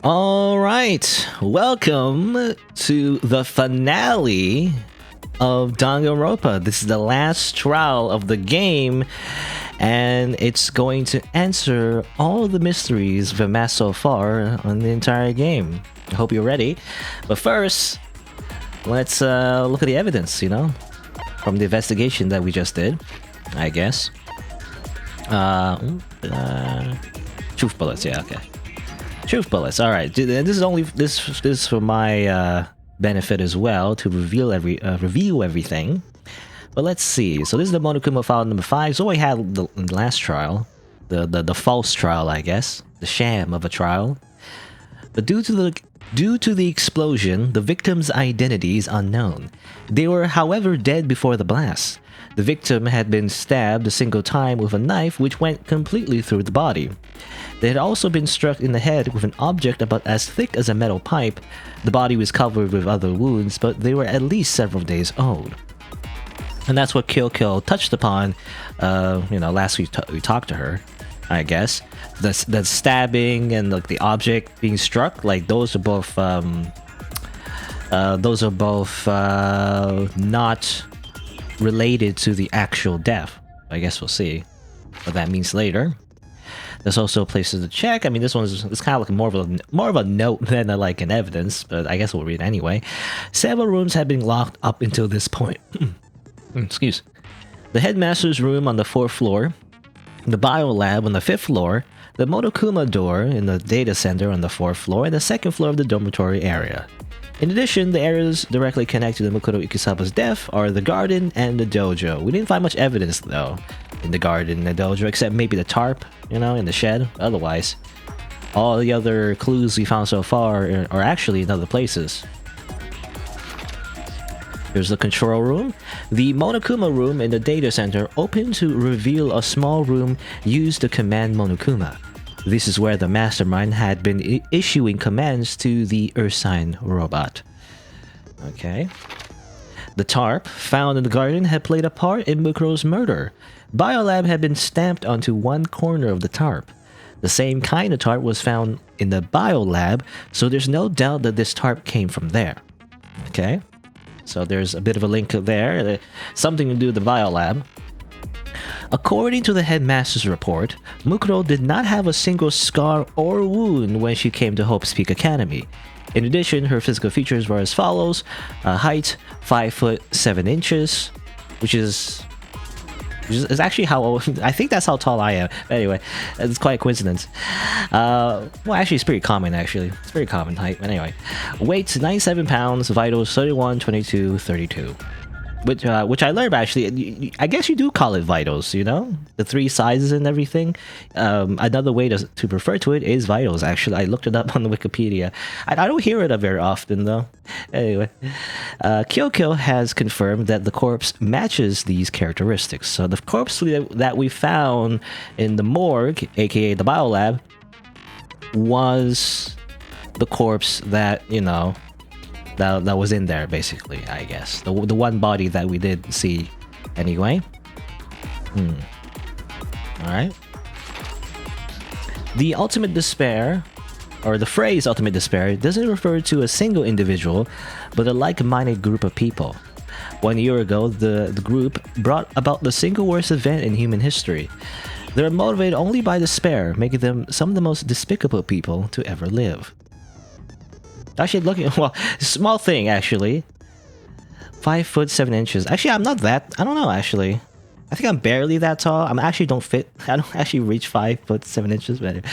All right, welcome to the finale of Danganronpa. This is the last trial of the game, and it's going to answer all the mysteries we've amassed so far on the entire game. I hope you're ready. But first, let's look at the evidence, from the investigation that we just did, I guess. Truth bullets, yeah, okay. Truth bullets. All right. This is for my benefit as well to review everything. But let's see. So this is the Monokuma file number 5. So we had the last trial, the false trial, I guess, the sham of a trial. But due to the explosion, the victim's identity is unknown. They were, however, dead before the blast. The victim had been stabbed a single time with a knife which went completely through the body. They had also been struck in the head with an object about as thick as a metal pipe. The body was covered with other wounds, but they were at least several days old. And that's what Kyoko touched upon, last week we talked to her, I guess. The stabbing and the object being struck, like those are both not related to the actual death. I guess we'll see what that means later. There's also places to check. I mean, this one's it's kind of like more of a note than an evidence, but I guess we'll read it anyway. Several rooms have been locked up until this point. Excuse. The headmaster's room on the 4th floor, the bio lab on the 5th floor, the Monokuma door in the data center on the 4th floor, and the 2nd floor of the dormitory area. In addition, the areas directly connected to Makoto Ikisaba's death are the garden and the dojo. We didn't find much evidence, though, in the garden and the dojo, except maybe the tarp, in the shed. Otherwise, all the other clues we found so far are actually in other places. Here's the control room. The Monokuma room in the data center opened to reveal a small room used to command Monokuma. This is where the mastermind had been issuing commands to the Ursine robot. Okay. The tarp found in the garden had played a part in Mukuro's murder. Biolab had been stamped onto one corner of the tarp. The same kind of tarp was found in the biolab, so there's no doubt that this tarp came from there. Okay. So there's a bit of a link there. Something to do with the biolab. According to the headmaster's report, Mukuro did not have a single scar or wound when she came to Hope's Peak Academy. In addition, her physical features were as follows: height 5 foot 7 inches, which is actually how I think that's how tall I am. But anyway, it's quite a coincidence. Well, actually, it's pretty common. Actually, it's pretty common height. But anyway, weight 97 pounds, vitals 31, 22, 32. Which I learned actually. I guess you do call it vitals, the 3 sizes and everything. Another way to refer to it is vitals. Actually, I looked it up on the Wikipedia. I don't hear it very often though. Anyway, Kyoko has confirmed that the corpse matches these characteristics. So the corpse that we found in the morgue, aka the biolab, was the corpse that that was in there, basically, I guess. The one body that we did see anyway. Alright. The ultimate despair, or the phrase ultimate despair, doesn't refer to a single individual, but a like-minded group of people. 1 year ago, the group brought about the single worst event in human history. They're motivated only by despair, making them some of the most despicable people to ever live. Actually, small thing, actually. 5 foot 7 inches. Actually, I'm not that. I don't know, actually. I think I'm barely that tall. I don't actually reach 5 foot 7 inches, but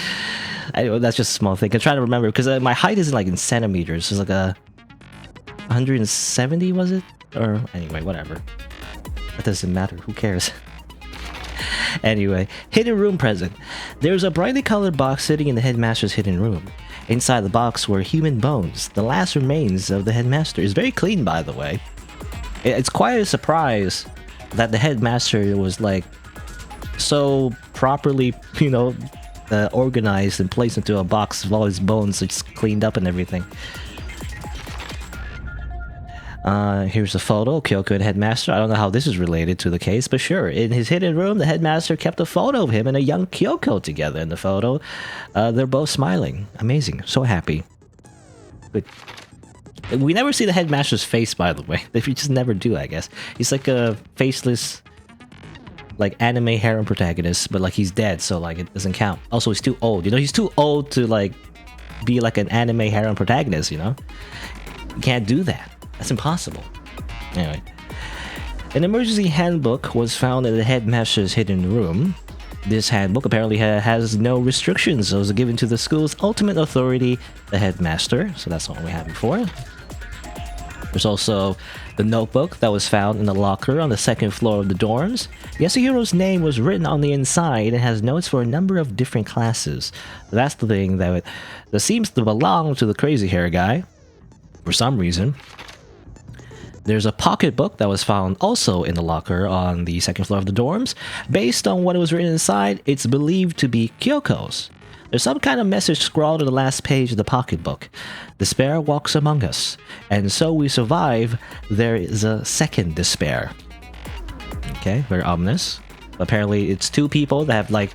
anyway, that's just a small thing. I'm trying to remember, because my height isn't in centimeters. It's 170, was it? Or, anyway, whatever. That doesn't matter. Who cares? Anyway, hidden room present. There's a brightly colored box sitting in the headmaster's hidden room. Inside the box were human bones, the last remains of the headmaster. It's very clean, by the way. It's quite a surprise that the headmaster was so properly, organized and placed into a box with all his bones just cleaned up and everything. Here's a photo, Kyoko and Headmaster. I don't know how this is related to the case, but sure. In his hidden room, the Headmaster kept a photo of him and a young Kyoko together in the photo. They're both smiling. Amazing. So happy. But we never see the Headmaster's face, by the way. They just never do, I guess. He's like a faceless, like, anime harem protagonist, but like he's dead, so like it doesn't count. Also, he's too old. You know, he's too old to like be like an anime harem protagonist, you know? You can't do that. That's impossible. Anyway. An emergency handbook was found in the Headmaster's hidden room. This handbook apparently has no restrictions. It was given to the school's ultimate authority, the Headmaster. So that's what we had before. There's also the notebook that was found in the locker on the second floor of the dorms. Yasuhiro's name was written on the inside and has notes for a number of different classes. That's the thing that seems to belong to the crazy hair guy, for some reason. There's a pocketbook that was found also in the locker on the second floor of the dorms. Based on what was written inside, it's believed to be Kyoko's. There's some kind of message scrawled on the last page of the pocketbook. Despair walks among us, and so we survive. There is a second despair. Okay, very ominous. Apparently, it's two people that have like,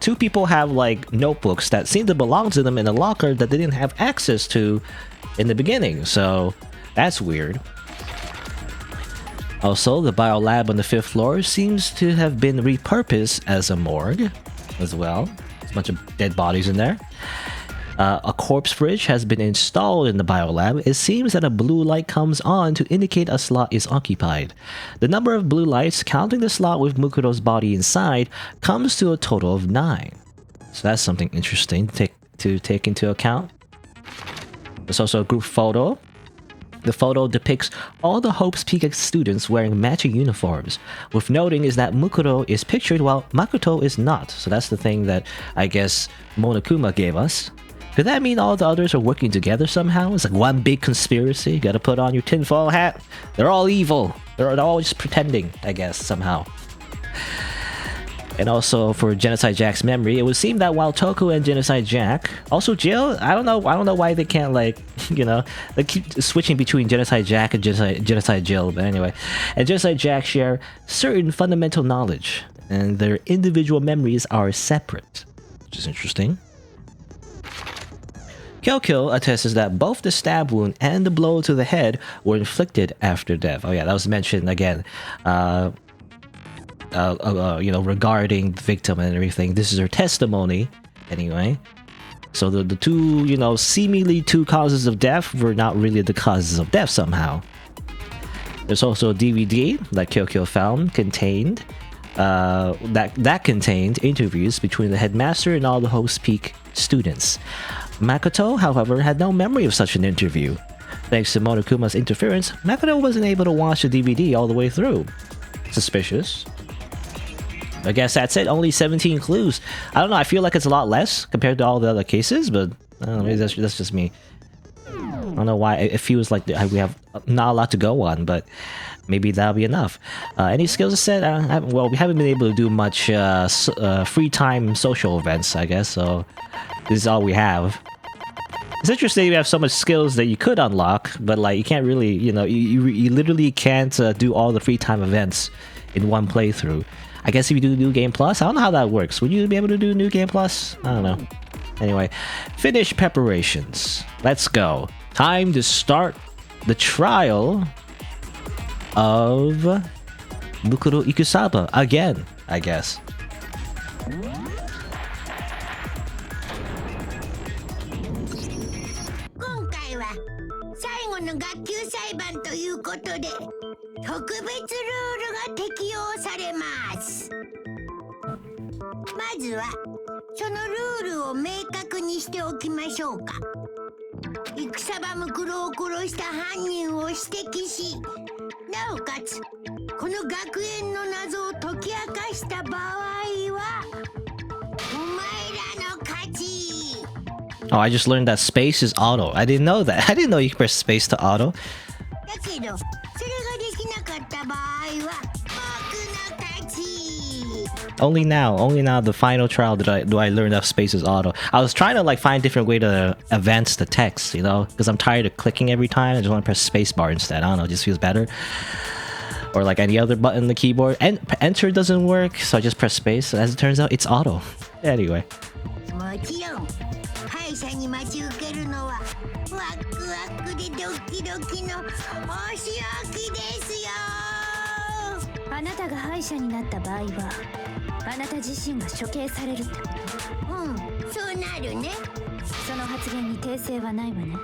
two people have like notebooks that seem to belong to them in a locker that they didn't have access to in the beginning. So that's weird. Also, the biolab on the 5th floor seems to have been repurposed as a morgue as well. There's a bunch of dead bodies in there. A corpse fridge has been installed in the biolab. It seems that a blue light comes on to indicate a slot is occupied. The number of blue lights, counting the slot with Mukuro's body inside, comes to a total of 9. So that's something interesting to take into account. There's also a group photo. The photo depicts all the Hope's Peak students wearing matching uniforms. Worth noting is that Mukuro is pictured while Makoto is not. So that's the thing that I guess Monokuma gave us. Could that mean all the others are working together somehow? It's like one big conspiracy. You gotta put on your tinfoil hat. They're all evil. They're all just pretending, I guess, somehow. And also for Genocide Jack's memory, it would seem that while Toko and Genocide Jack, also Jill, I don't know why they can't like, you know, they keep switching between Genocide Jack and Genocide Jill, but anyway. And Genocide Jack share certain fundamental knowledge, and their individual memories are separate, which is interesting. Kyoko attests that both the stab wound and the blow to the head were inflicted after death. Oh yeah, that was mentioned again. Regarding the victim and everything. This is her testimony, anyway. So the two, seemingly two causes of death were not really the causes of death somehow. There's also a DVD that Kyoko found contained that contained interviews between the headmaster and all the Hope's Peak students. Makoto, however, had no memory of such an interview. Thanks to Monokuma's interference, Makoto wasn't able to watch the DVD all the way through. Suspicious. I guess that's it. Only 17 clues. I don't know. I feel like it's a lot less compared to all the other cases, but I don't know. Maybe that's just me. I don't know why it feels like we have not a lot to go on, but maybe that'll be enough. Any skills set? Well, we haven't been able to do much free time social events, I guess. So this is all we have. It's interesting you have so much skills that you could unlock, but like you can't really, you literally can't do all the free time events in one playthrough. I guess if you do New Game Plus, I don't know how that works. Would you be able to do New Game Plus? I don't know. Anyway, finish preparations. Let's go. Time to start the trial of Mukuro Ikusaba again, I guess. の学級裁判ということで特別ルールが適用されます。まずはそのルールを明確にしておきましょうか。戦場ムクロを殺した犯人を指摘し、なおかつこの学園の謎を解き明かした場合はお前らの勝ち。 Oh, I just learned that space is auto. I didn't know that. I didn't know you could press space to auto. だけどそれができなかった場合は僕の勝ち。Only now, the final trial do I learn that space is auto. I was trying to like find a different way to advance the text, you know, because I'm tired of clicking every time. I just want to press spacebar instead. I don't know, it just feels better. Or like any other button on the keyboard. And enter doesn't work, so I just press space. So as it turns out, it's auto. Anyway. もちろん歯医者に待ち受けるのはワクワクでドキドキのお仕置きですよ。あなたが歯医者になった場合はあなた自身が処刑されるってこと。うん、そうなるね。その発言に訂正はないわね。も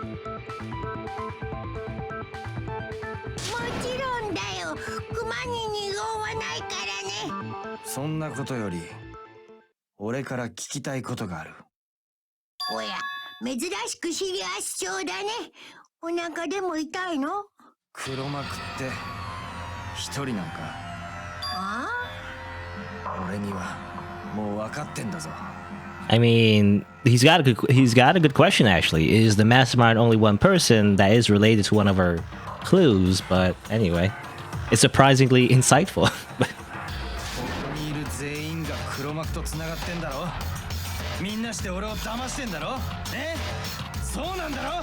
ちろんだよ。クマに二言はないからね。そんなことより俺から聞きたいことがある。おや、珍しくシリアス症だね。お腹でも痛いの？黒幕って一人なんか？ああ？俺にはもう分かってんだぞ。I mean, he's got a good question actually. Is the mastermind only one person that is related to one of our clues? But anyway, it's surprisingly insightful. ここにいる全員が黒幕と繋がってんだろ。みんなして俺を騙してんだろ。ね？そうなんだろ。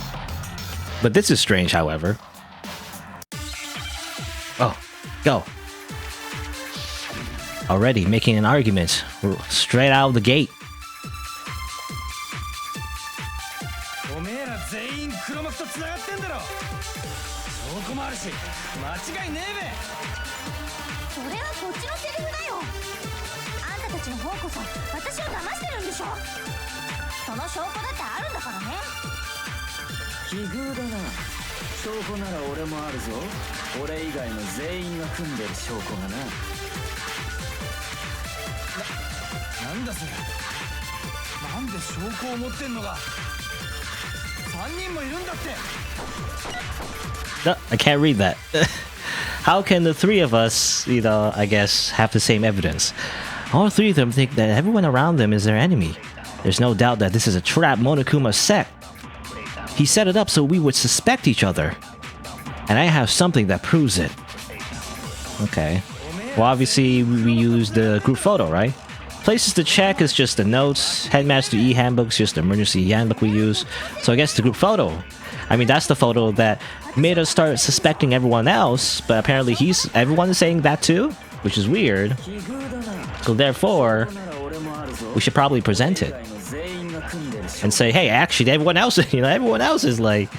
But this is strange, however. Oh, go. Already making an argument straight out of the gate. おめえら全員黒幕と繋がってんだろ。証拠もあるし間違いねえべ。それはこっちのセリフだよ。あんたたちの方こそ私を騙してるんでしょ。その証拠だってあるんだからね。奇遇だな。証拠なら俺もあるぞ。俺以外の全員が組んでる証拠がな。なんだそれ。なんで証拠を持ってんのが3人もいるんだって。 No, I can't read that. How can the three of us, you know, I guess, have the same evidence? All three of them think that everyone around them is their enemy. There's no doubt that this is a trap Monokuma set. He set it up so we would suspect each other. And I have something that proves it. Okay. Well, obviously, we used the group photo, right? Places to check is just the notes. Headmaster E handbook's just the emergency handbook we use. So I guess the group photo. I mean, that's the photo that made us start suspecting everyone else. But apparently, everyone is saying that too, which is weird. So therefore, we should probably present it and say, hey, actually, everyone else, you know, everyone else is like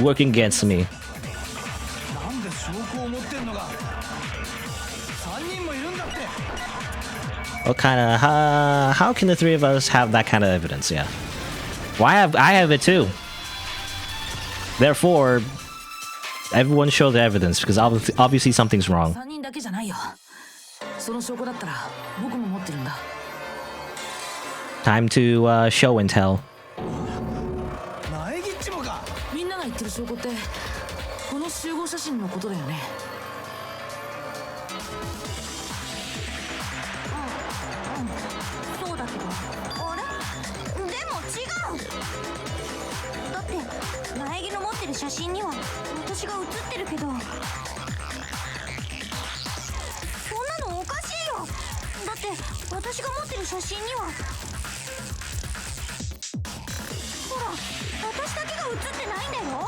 working against me. What kind of how can the three of us have that kind of evidence? Yeah, well, I have it too. Therefore, everyone show the evidence because obviously something's wrong. Time to show and tell.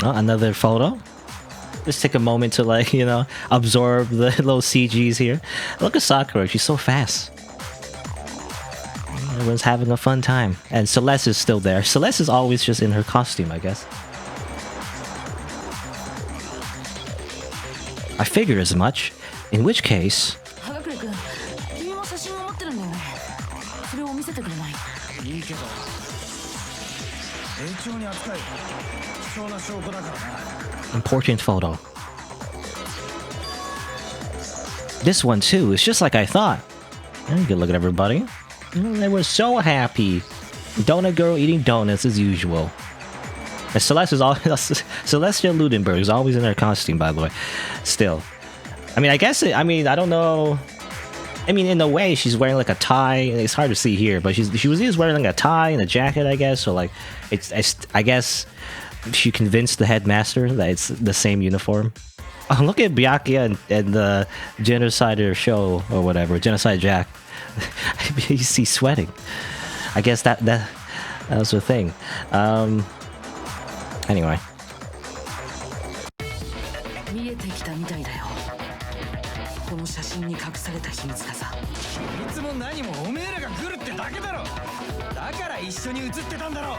Oh, another photo. Just take a moment to, like, you know, absorb the little CGs here. Look at Sakura, she's so fast. Everyone's having a fun time. And Celeste is still there. Celeste is always just in her costume, I guess. I figure as much. In which case... Important photo. This one too, it's just like I thought. Good look at everybody. They were so happy. Donut girl eating donuts as usual. And Celestia Ludenberg is always in her costume, by the way. Still. I mean, I guess, I don't know. I mean, in a way, she's wearing like a tie. It's hard to see here, but she was wearing like a tie and a jacket, I guess. So like, I guess she convinced the headmaster that it's the same uniform. Oh, look at Byakuya and the Genocider show or whatever, Genocide Jack. you see sweating. I guess that was the thing. Anyway. 見えてきたみたいだよ。この写真に隠された秘密がさ。いつも何もおめえらが来るってだけだろ。だから一緒に写ってたんだろ。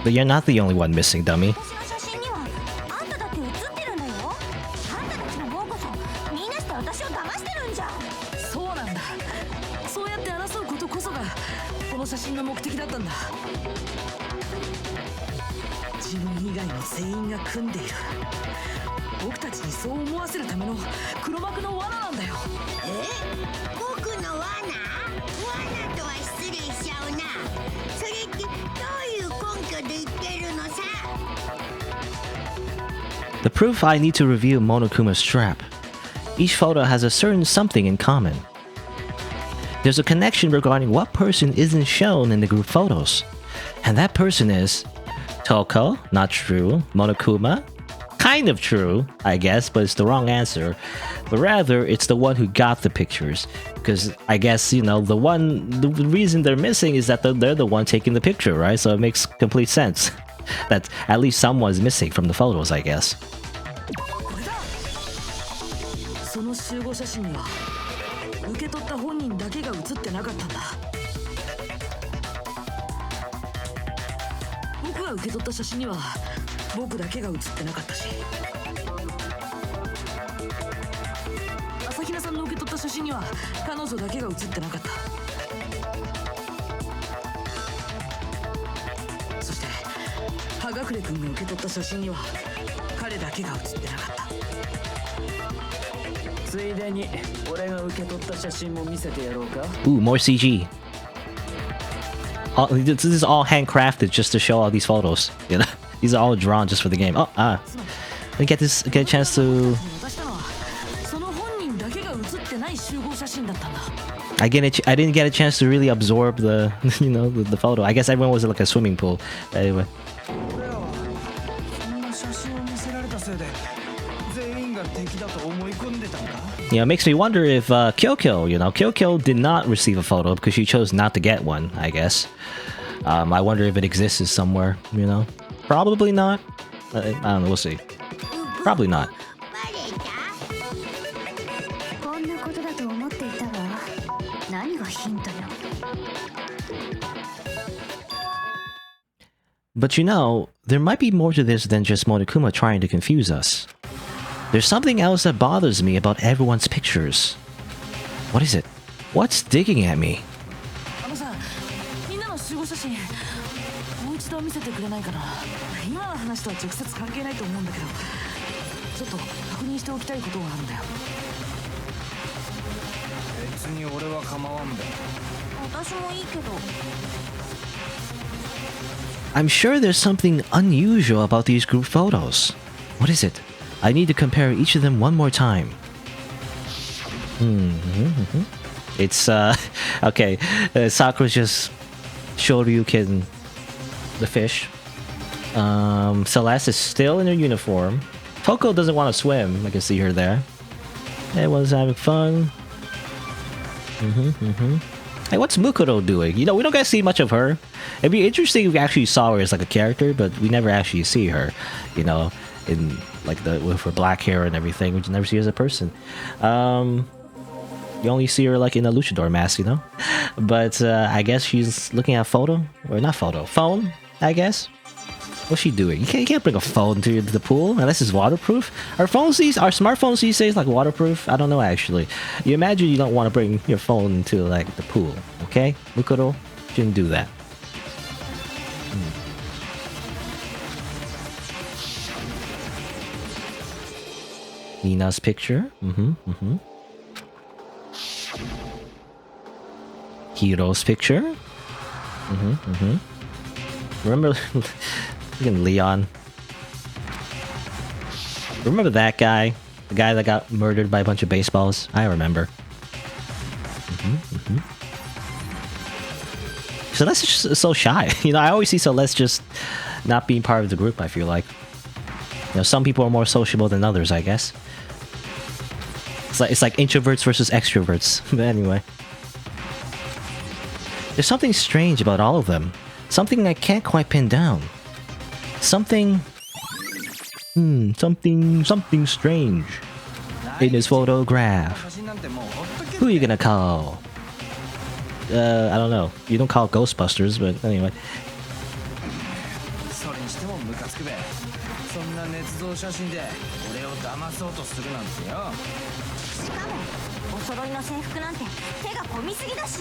But you're not the only one missing, dummy. 私の写真にはあんただって写ってるんだよ。あんたたちの方こそみんなして私を騙してるんじゃん。そうなんだ。そうやって争うことこそがこの写真の目的だったんだ。自分以外の全員が組んでいる。僕たちにそう思わせるための黒幕の罠なんだよ。僕の罠とは失礼しちゃうな。それってどういう根拠で言ってるのさ。 The proof I need to reveal Monokuma's trap. Each photo has a certain something in common. There's a connection regarding what person isn't shown in the group photos. And that person is Toko, not true. Monokuma, kind of true, I guess, but it's the wrong answer. But rather, it's the one who got the pictures. Because I guess, you know, the reason they're missing is that they're the one taking the picture, right? So it makes complete sense that at least someone's missing from the photos, I guess. その集合写真には受け取った本人だけが写ってなかったんだ。僕が受け取った写真には僕だけが写ってなかったし、朝比奈さんの受け取った写真には彼女だけが写ってなかった。そして葉隠君が受け取った写真には彼だけが写ってなかった。ついでに俺が受け取った写真も見せてやろうか。 Ooh, more CG. This is all handcrafted just to show all these photos. You know, these are all drawn just for the game. Oh, I get a chance to. I didn't get a chance to really absorb the the photo. I guess everyone was like a swimming pool. But anyway. Yeah, it makes me wonder if Kyokyo did not receive a photo because she chose not to get one, I guess. I wonder if it exists somewhere, Probably not. I don't know, we'll see. Probably not. But there might be more to this than just Monokuma trying to confuse us. There's something else that bothers me about everyone's pictures. What is it? What's digging at me? I'm sure there's something unusual about these group photos. What is it? I need to compare each of them one more time. It's, okay. Sakura's just Shoryuken the fish. Celeste is still in her uniform. Toko doesn't want to swim. I can see her there. Everyone's having fun. Hey, what's Makoto doing? We don't get to see much of her. It'd be interesting if we actually saw her as like a character, but we never actually see her, in like with her black hair and everything. We never see her as a person. You only see her like in a luchador mask, But I guess she's looking at phone, I guess. What's she doing? You can't bring a phone to the pool unless it's waterproof. Are smartphones these days like waterproof? I don't know actually. You imagine you don't want to bring your phone to like the pool, okay? Mukuro shouldn't do that. Nina's picture. Hiro's picture. Remember Leon? Remember that guy? The guy that got murdered by a bunch of baseballs? I remember. Celeste is just so shy. I always see Celeste just not being part of the group, I feel like. Some people are more sociable than others, I guess. It's like introverts versus extroverts. But anyway. There's something strange about all of them. Something I can't quite pin down. Something strange in his photograph. Who are you gonna call? I don't know. You don't call Ghostbusters, but anyway. それにしてもムカつくべ。そんな捏造写真で俺を騙そうとするなんてよ。しかもお揃いの制服なんて手が込みすぎだし。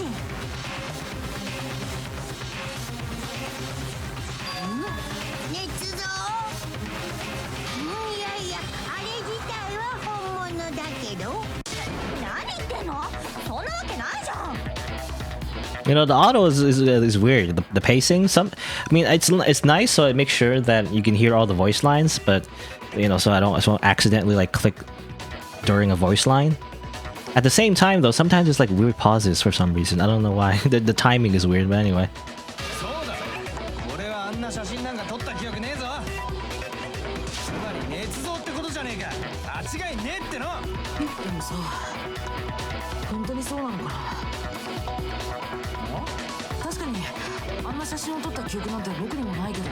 捏造。いやいや、あれ自体は本物だけど。何言ってんの？そんなわけないじゃん。You know, the auto is weird. The pacing, I mean, it's nice, so it makes sure that you can hear all the voice lines, but you know, so I don't accidentally like click during a voice line. At the same time, though, sometimes it's like weird pauses for some reason. I don't know why. The timing is weird, but anyway. そうだ。俺はあんな写真なんか撮った記憶ねえぞ。つまり捏造ってことじゃねえか。間違いねえっての。でもさ、本当にそうなのかな。確かにあんな写真を撮った記憶なんて僕にもないけど、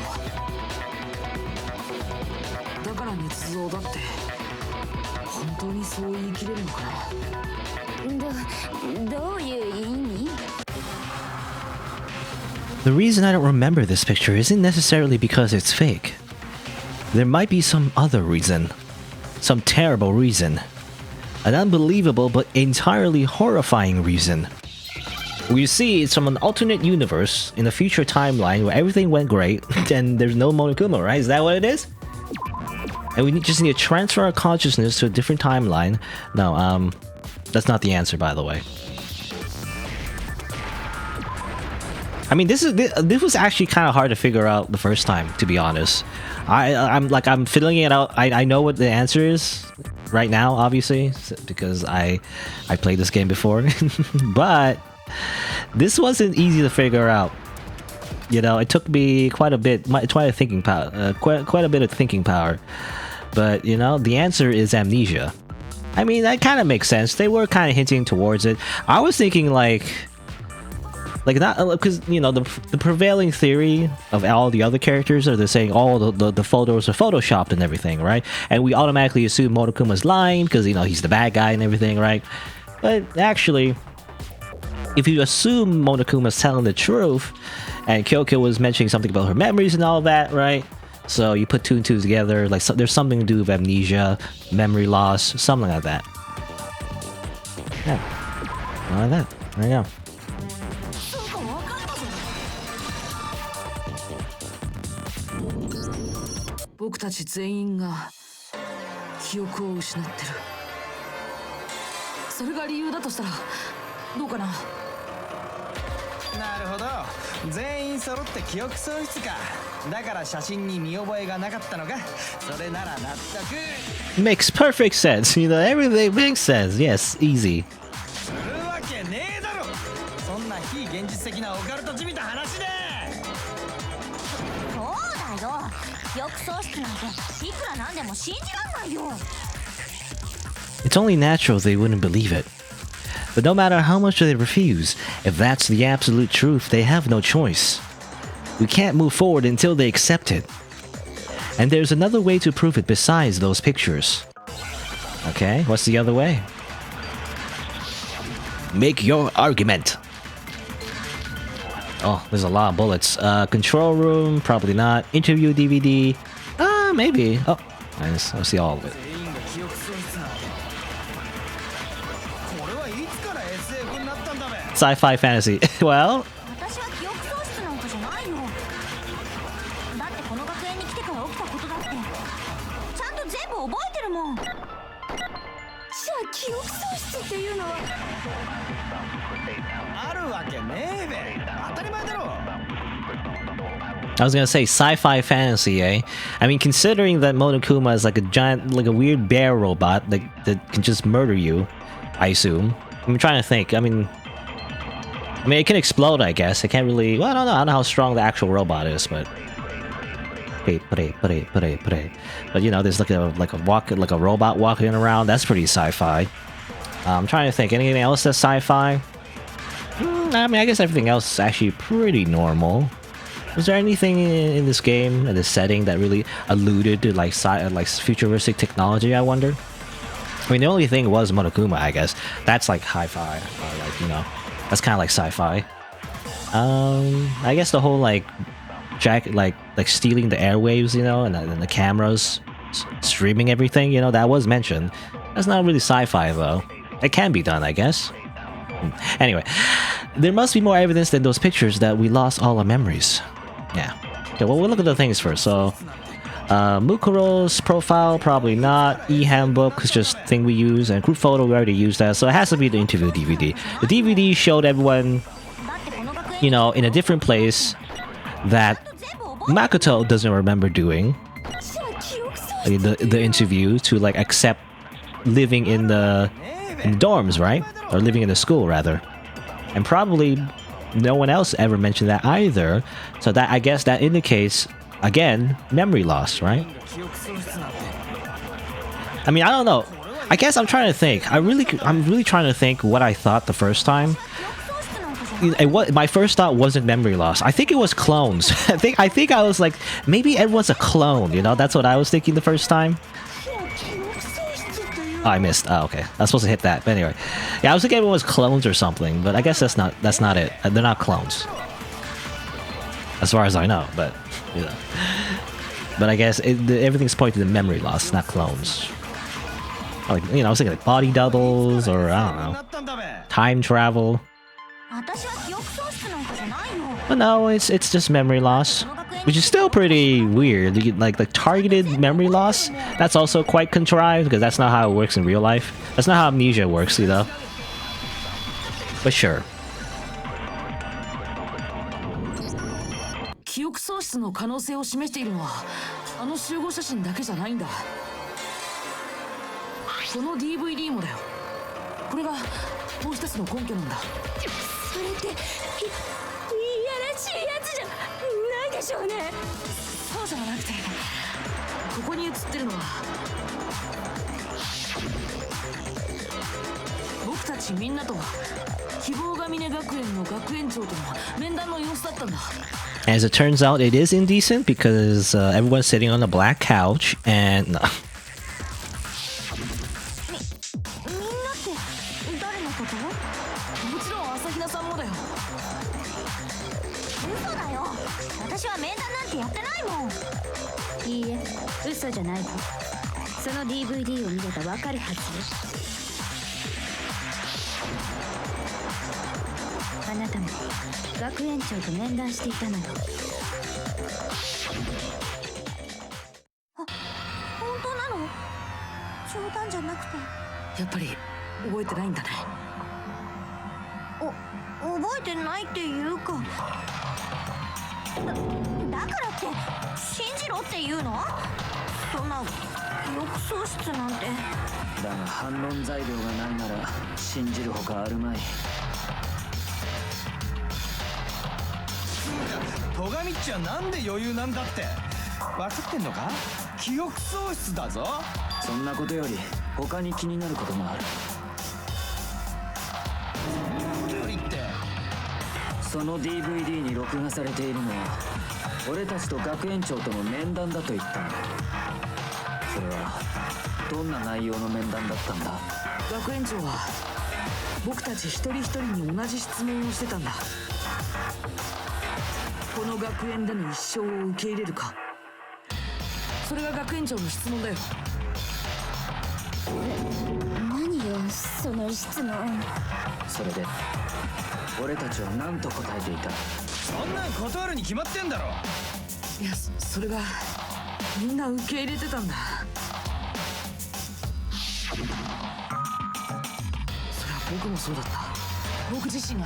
だから捏造だって本当にそう言い切れるのかな。どういう意味？ The reason I don't remember this picture isn't necessarily because it's fake. There might be some other reason. Some terrible reason. An unbelievable but entirely horrifying reason. You see, it's from an alternate universe in a future timeline where everything went great and there's no Monokuma, right? Is that what it is? And we just need to transfer our consciousness to a different timeline. No, that's not the answer, by the way. I mean, this was actually kind of hard to figure out the first time, to be honest. I'm filling it out. I know what the answer is right now, obviously, because I played this game before, but this wasn't easy to figure out. You know, it took me quite a bit of thinking power. But you know, the answer is amnesia. I mean, that kind of makes sense. They were kind of hinting towards it. I was thinking like not because you know the prevailing theory of all the other characters are they're saying all the photos are photoshopped and everything, right? And we automatically assume Monokuma's lying because you know he's the bad guy and everything, right? But actually, if you assume Monokuma's telling the truth, and Kyoko was mentioning something about her memories and all that, right? So you put two and two together, like there's something to do with amnesia, memory loss, something like that. Yeah, like that. There you go. 僕たち全員が記憶を失ってる。それが理由だとしたらどうかな。なるほど。全員揃って記憶喪失か。だから写真に見覚えがなかったのか。それなら納得。 Makes perfect sense. You know, everything makes sense. Yes, easy. するわけねえだろ。そんな非現実的なオカルトじみた話で。そうだよ。記憶喪失なんていくらなんでも信じらんないよ。 It's only natural they wouldn't believe it. But no matter how much they refuse, if that's the absolute truth, they have no choice. We can't move forward until they accept it. And there's another way to prove it besides those pictures. Okay, what's the other way? Make your argument. Oh, there's a lot of bullets. Control room, probably not. Interview DVD, maybe. Oh, nice. I'll see all of it. 全員が記憶喪失なの。これはいつから SF になったんだべ。 Sci-fi fantasy. Well, 私は記憶喪失なんかじゃないよ。だってこの学園に来てから起きたことだってちゃんと全部覚えてるもん。じゃあ記憶喪失っていうのはあるわけねえべ。当たり前だろ。 I was gonna say sci-fi fantasy, eh? I mean, considering that Monokuma is like a giant, like a weird bear robot that can just murder you, I assume. I'm trying to think. I mean, it can explode, I guess. It can't really. Well, I don't know. I don't know how strong the actual robot is, but. But you know, there's like a robot walking around. That's pretty sci-fi. I'm trying to think. Anything else that's sci-fi? I mean, I guess everything else is actually pretty normal. Was there anything in this game, in this setting, that really alluded to like futuristic technology, I wonder? I mean, the only thing was Monokuma, I guess. That's like hi-fi, or like, you know, that's kind of like sci-fi. I guess the whole like stealing the airwaves, you know, and the cameras streaming everything, you know, that was mentioned. That's not really sci-fi though. It can be done, I guess. Anyway, there must be more evidence than those pictures that we lost all our memories. Yeah. Okay, well, we'll look at the things first. So, Mukuro's profile, probably not. E-handbook is just thing we use, and group photo, we already used that, so it has to be the interview DVD. The DVD showed everyone, you know, in a different place that Makoto doesn't remember doing the interview to like accept living in the dorms, right? Or living in the school, rather. And probably no one else ever mentioned that either. So that, I guess that indicates, again, memory loss, right? I mean, I don't know. I guess I'm trying to think. I'm really trying to think what I thought the first time. My first thought wasn't memory loss. I think it was clones. I think I was like, maybe everyone's a clone, you know? That's what I was thinking the first time. Oh, I missed. Oh, okay. I was supposed to hit that. But anyway. Yeah, I was thinking everyone was clones or something, but I guess that's not it. They're not clones. As far as I know, but, you know. But I guess everything's pointing to memory loss, not clones. Like, you know, I was thinking like body doubles, or I don't know, time travel. But no, it's just memory loss, which is still pretty weird. Like targeted memory loss, that's also quite contrived, because that's not how it works in real life. That's not how amnesia works, you know. But sure. 記憶喪失の可能性を示しているのはあの集合写真だけじゃないんだ。この DVD もだよ。これがもう一つの根拠なんだ。それっていやらしいやつじゃないでしょうね。そうじゃなくて、ここに写ってるのは僕たちみんなと希望が峰学園の学園長との面談の様子だったんだ。As it turns out, it is indecent because everyone's sitting on a black couch and... No. みんなって誰のこと？もちろん朝比奈さんもだよ。嘘だよ。私は面談なんてやってないもん。いいえ、嘘じゃないわ。その DVD を見ればわかるはずよ。あなたも学園長と面談していたのよ。本当なの？冗談じゃなくて。やっぱり覚えてないんだね。覚えてないっていうか。だからって信じろっていうの？そんな記憶喪失なんて。だが反論材料がないなら信じるほかあるまい。戸上っちはなんで余裕なんだって分かってんのか？記憶喪失だぞ。そんなことより他に気になることがある。よりってその DVD に録画されているのは俺たちと学園長との面談だと言ったんだ。それはどんな内容の面談だったんだ？学園長は僕たち一人一人に同じ質問をしてたんだ。この学園での一生を受け入れるか。それが学園長の質問だよ。何よその質問。それで俺たちは何と答えていた？そんなん断るに決まってんだろ。いや、それがみんな受け入れてたんだ。それは僕もそうだった。僕自身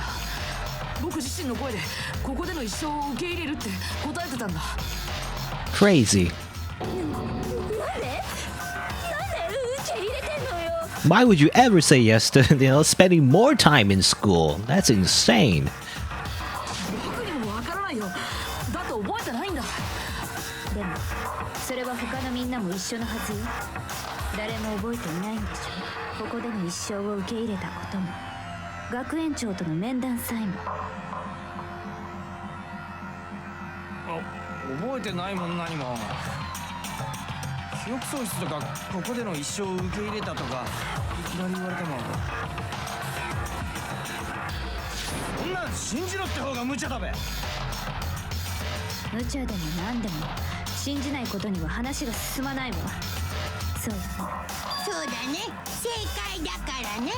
の声でここでの一生を受け入れるって答えてたんだ。 Crazy. なんで受け入れてんのよ。 Why would you ever say yes to, you know, spending more time in school? That's insane. 僕にもわからないよ。だって覚えてないんだ。でもそれは他のみんなも一緒のはずよ。誰も覚えていないんでしょ。ここでの一生を受け入れたことも、学園長との面談さえも。覚えてないもん何も。記憶喪失とかここでの一生を受け入れたとかいきなり言われても、そんなん信じろって方が無茶だべ。無茶でも何でも信じないことには話が進まないわ。そうだね、正解だからね。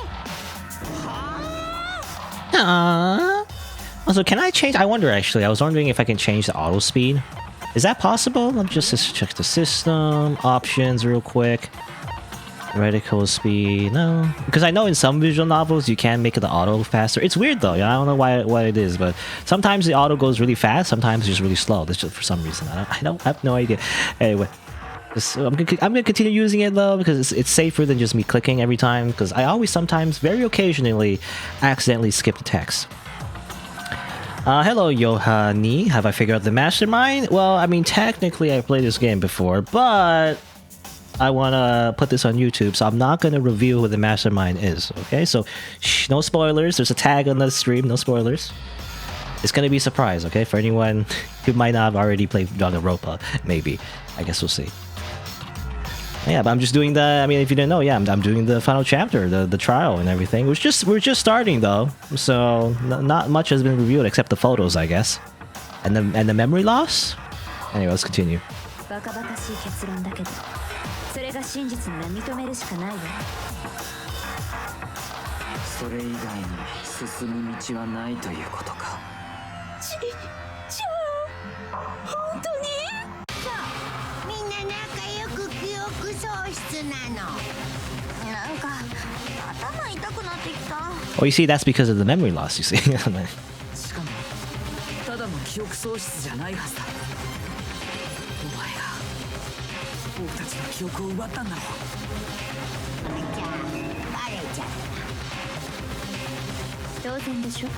Also, can I change? I wonder actually. I was wondering if I can change the auto speed. Is that possible? Let me just check the system options real quick. Radical speed, no, because I know in some visual novels you can make it the auto faster. It's weird though. Yeah, I don't know why it is, but sometimes the auto goes really fast, sometimes it's just really slow. That's just for some reason. I have no idea. Anyway, I'm gonna continue using it though because it's safer than just me clicking every time. Because I always sometimes, very occasionally, accidentally skip the text. Hello, Yohani. Have I figured out the mastermind? Well, I mean, technically I played this game before, but I want to put this on YouTube, so I'm not going to reveal who the mastermind is, okay? So, no spoilers. There's a tag on the stream, no spoilers. It's going to be a surprise, okay? For anyone who might not have already played Danganronpa, maybe. I guess we'll see. Yeah, but I'm just doing I mean, if you didn't know, yeah, I'm doing the final chapter, the trial and everything. We're just starting though, so not much has been revealed except the photos, I guess. And the memory loss? Anyway, let's continue. バカバカしい結論だけど、それが真実なら認めるしかないわ。それ以外に進む道はないということか。じゃあ本当に？そう、みんな仲良く記憶喪失なの。なんか頭痛くなってきた。Oh, you see, that's because of the memory loss, you see. しかもただの記憶喪失じゃないはずだ。お前が僕たちの記憶を奪ったんだろう。じゃあバレちゃった。当然でしょ。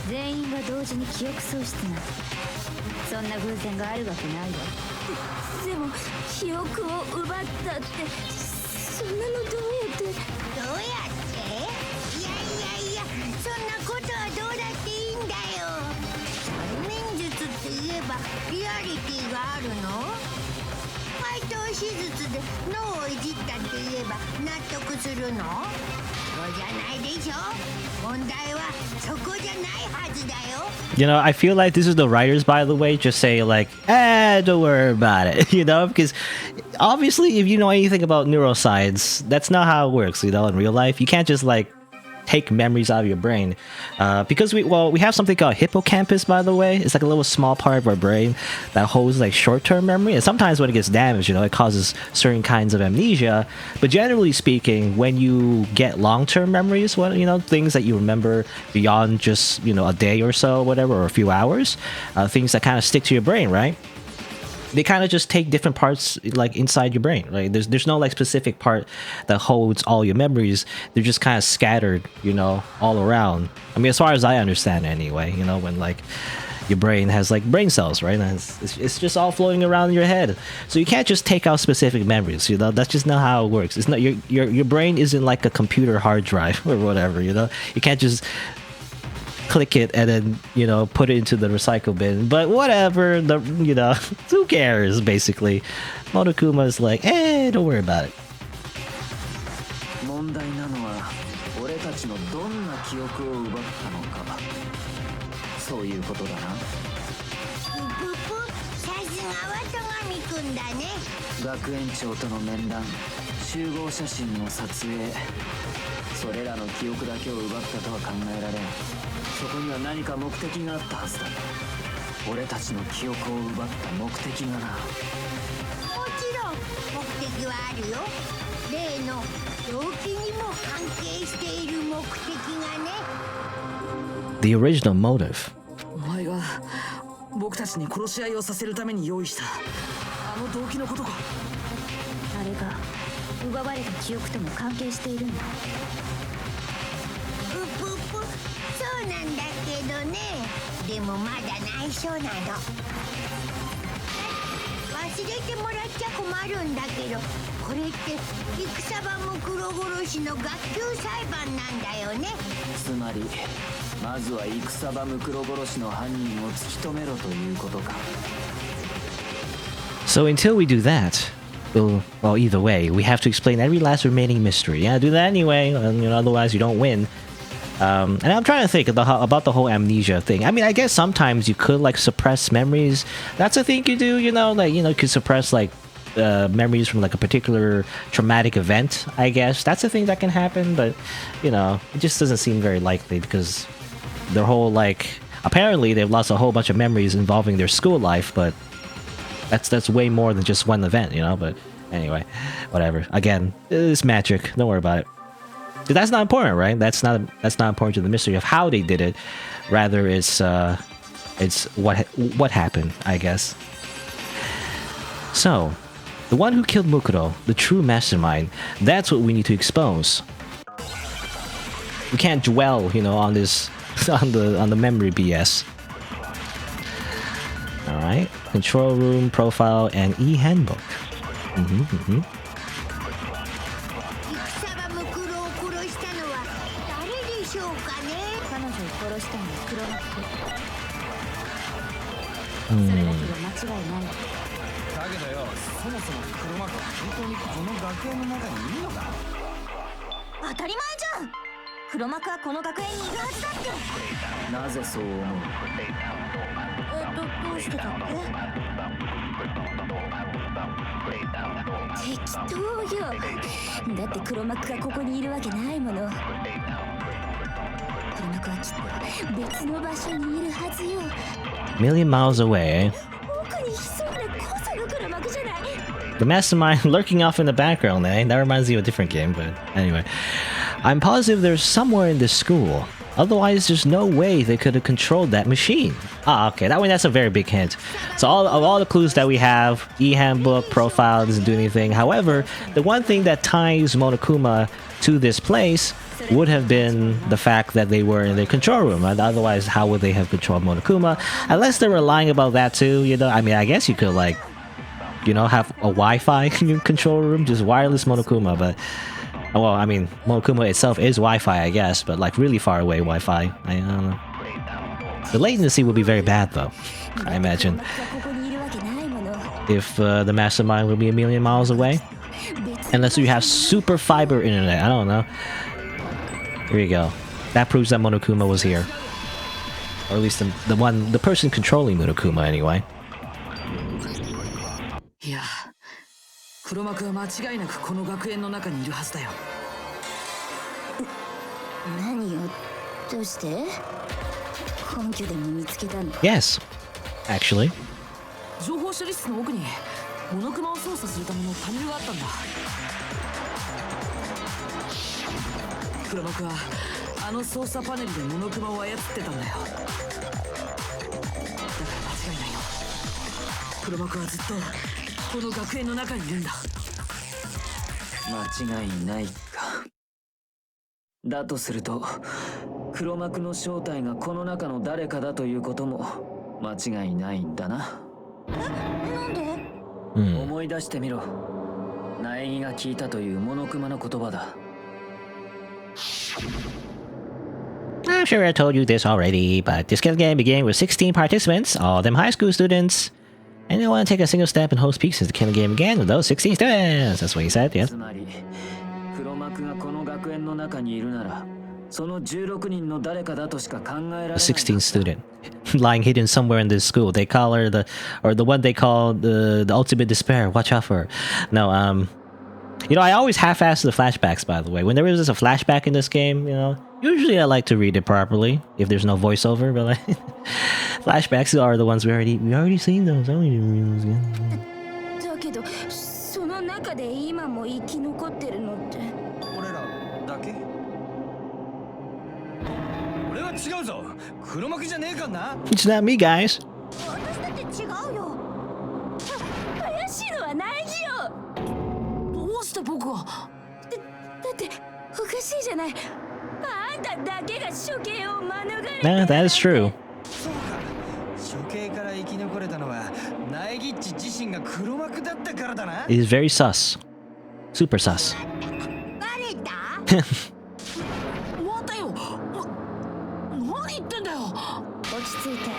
全員が同時に記憶喪失なんてそんな偶然があるわけないわ。でも記憶を奪ったってそんなのどうやって？どうやって？いやそんなことはどうだっていいんだよ。催眠術って言えばリアリティがあるの？開頭手術で脳をいじったって言えば納得するの？そうじゃないでしょ。問題はそこじゃないはずだよ。You know, I feel like this is the writers, by the way, just say like, don't worry about it, you know, because obviously if you know anything about neuroscience, that's not how it works, you know, in real life. You can't just like take memories out of your brain because we have something called hippocampus, by the way. It's like a little small part of our brain that holds like short-term memory, and sometimes when it gets damaged, you know, it causes certain kinds of amnesia. But generally speaking, when you get long-term memories, you know, things that you remember beyond just, you know, a day or so, whatever, or a few hours, things that kind of stick to your brain, right? They kind of just take different parts like inside your brain, right? There's no like specific part that holds all your memories. They're just kind of scattered, you know, all around. I mean, as far as I understand anyway, you know, when like your brain has like brain cells, right? And it's just all floating around in your head. So you can't just take out specific memories, you know? That's just not how it works. It's not your brain isn't like a computer hard drive or whatever, you know? You can't just click it and then, you know, put it into the recycle bin. But whatever, you know, who cares, basically. Monokuma's like, don't worry about it. 問題なのは俺たちのどんな記憶を奪ったのか。そういうことだな。ぷぷ、さすがは戸上くんだね。学園長との面談、集合写真の撮影、それらの記憶だけを奪ったとは考えられん。そこには何か目的があったはずだ。俺たちの記憶を奪った目的がな。もちろん目的はあるよ。例の動機にも関係している目的がね。The original motive. お前が僕たちに殺し合いをさせるために用意したあの動機のことか。あれが奪われた記憶とも関係しているんだ。そうなんだけどね。でもまだ内緒なの。忘れてもらっちゃ困るんだけど、これって戦場ムクロ殺しの学級裁判なんだよね。つまりまずは戦場ムクロ殺しの犯人を突き止めろということか。 So until we do that, well, either way, we have to explain every last remaining mystery. Yeah, do that anyway, otherwise you don't win. And I'm trying to think about the whole amnesia thing. I mean, I guess sometimes you could like suppress memories. That's a thing you do, you could suppress like memories from like a particular traumatic event. I guess that's a thing that can happen, but it just doesn't seem very likely because their whole apparently they've lost a whole bunch of memories involving their school life, but that's way more than just one event, But anyway, whatever. Again, it's magic. Don't worry about it. That's not important, right? That's not important to the mystery of how they did it. Rather, it's what happened, I guess. So, the one who killed Mukuro, the true mastermind, that's what we need to expose. We can't dwell, on this on the memory BS. All right, control room, profile, and e-handbook. 戦場ムクロを殺したのは誰でしょうかね。彼女を殺したのは黒幕。うん。それだけは間違いない。だけどよ、そもそも黒幕は本当にこの学園の中にいるのか。当たり前じゃん。黒幕はこの学園にいるはずだって。なぜそう思う？どうしてだって？適当よ。だって黒幕がここにいるわけないもの。黒幕はきっと別の場所にいるはずよ。Million miles away. 奥に潜んでこその黒幕じゃない。The mastermind lurking off in the background, eh? That reminds me of a different game, but anyway. I'm positive there's somewhere in this school. Otherwise, there's no way they could have controlled that machine. Ah, okay. That's a very big hint. So all the clues that we have, e-handbook, profile, doesn't do anything. However, the one thing that ties Monokuma to this place would have been the fact that they were in their control room. Otherwise, how would they have controlled Monokuma? Unless they were lying about that too, I mean, I guess you could have a Wi-Fi control room, just wireless Monokuma, but... Well, I mean, Monokuma itself is Wi-Fi, I guess, but really far away Wi-Fi. I don't know. The latency would be very bad, though, I imagine. If the mastermind would be a million miles away. Unless you have super fiber internet, I don't know. Here you go. That proves that Monokuma was here. Or at least the person controlling Monokuma, anyway. いや、黒幕は間違いなくこの学園の中にいるはずだよ。何よ、どうして？根拠でも見つけたの？ Yes, actually. 情報処理室の奥にモノクマを操作するためのパネルがあったんだ。黒幕はあの操作パネルでモノクマを操ってたんだよ。だから間違いないよ。黒幕はずっとこの学園の中にいるんだ。間違いないか。だとすると黒幕の正体がこの中の誰かだということも間違いないんだな。なんで？思い出してみろ。苗木が聞いたというモノクマの言葉だ。I'm sure I told you this already, but this game began with 16 participants, all of them high school students. And they want to take a single step and host peaks since the killing game began with those 16 students. That's what he said, yeah. つまり黒幕がこの学園の中にいるならその16人の誰かだとしか考えられない。 A 16th student lying hidden somewhere in this school. They call her the one they call the ultimate despair. Watch out for her. No, I always half-ass the flashbacks, by the way. When there is a flashback in this game, usually I like to read it properly if there's no voiceover, but flashbacks are the ones we already seen those. I don't even read those again. だけど、その中で今も生き残ってるのって。俺らだけ？俺は違うぞ。黒幕じゃねえかな。It's not me, guys. 私だって違うよ。怪しいのは苗木よ。どうして僕は？だっておかしいじゃない。あんただけが処刑を免れた。Nah, that is true. そうか。処刑から生き残れたのは苗木っち自身が黒幕だったからだな。 It is very sus. Super sus. バレた？終わったよ。何言ってんだよ。落ち着いて。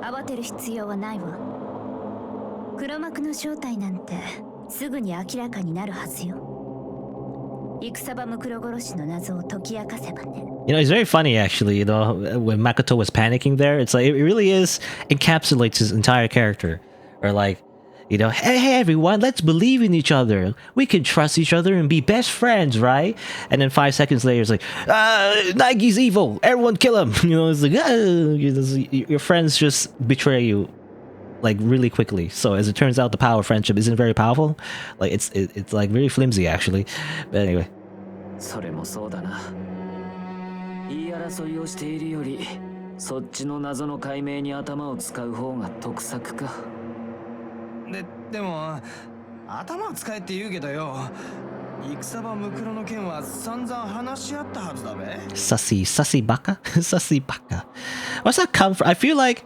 慌てる必要はないわ。黒幕の正体なんてすぐに明らかになるはずよ。戦場ムクロ殺しの謎を解き明かせばね。You know, it's very funny actually, you know, when Makoto was panicking there, it's like, it really is encapsulates his entire character. Or like, you know, hey everyone, let's believe in each other. We can trust each other and be best friends, right? And then 5 seconds later, it's like, Naegi's evil. Everyone kill him. You know, it's like, your friends just betray you like really quickly. So as it turns out, the power of friendship isn't very powerful. Like it's like really flimsy actually. But anyway. それもそうだな。言い争いをしているより、そっちの謎の解明に頭を使う方が得策か。でも頭を使えって言うけどよ、戦場ムクロの件は散々話し合ったはずだべ。Sussy baka? Sussy baka. What's that come from? I feel like,